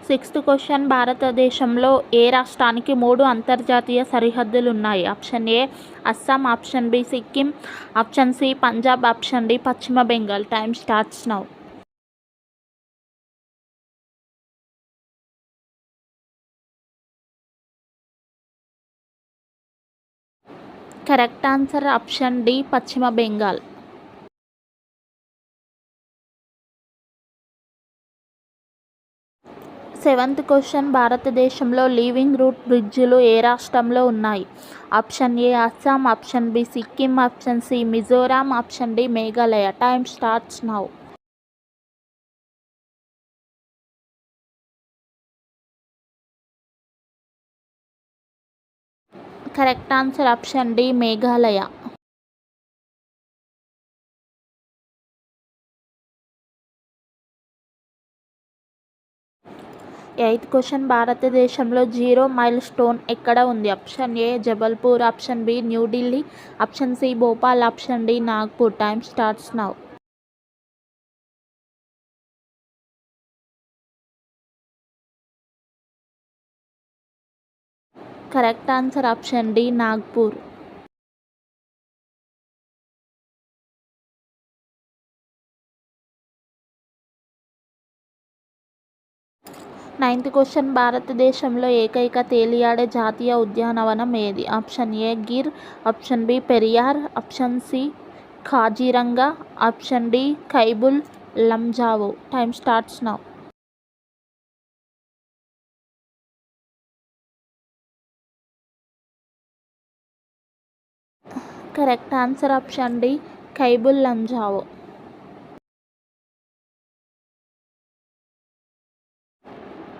Sixth question, భారతదేశంలో ఏ రాష్ట్రానికి 3 అంతర్జాతీయ సరిహద్దులున్నాయి? Option A Assam, option B Sikkim, option C Punjab, option D Paschim Bengal. Time starts now. Correct answer option D Paschim Bengal. Seventh question, భారతదేశంలో living root బ్రిడ్జిలు ఏ రాష్ట్రంలో ఉన్నాయి? Option A Assam, option B Sikkim, option C Mizoram, option D Meghalaya. Time starts now. Correct answer option D Meghalaya. Eighth question, భారతదేశంలో zero milestone ఎక్కడ ఉంది? Option A Jabalpur, option B New Delhi, option C Bhopal, option D Nagpur. Time starts now. Correct answer option D Nagpur. Ninth question, భారతదేశంలో ఏకైక తేలియాడే జాతీయ ఉద్యానవనం ఏది? Option A Gir, option B Periyar, option C Kaziranga, option D Keibul Lamjao. Time starts now. Correct answer option D Keibul Lamjao.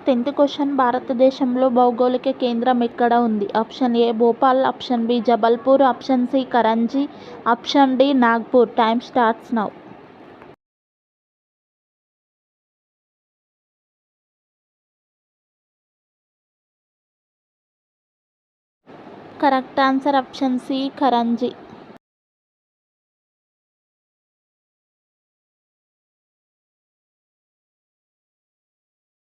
Tenth question, భారతదేశంలో భౌగోళిక కేంద్రం ఎక్కడ ఉంది? Option A Bhopal, option B Jabalpur, option C Karanji, option D Nagpur. Time starts now. Correct answer option C karanja.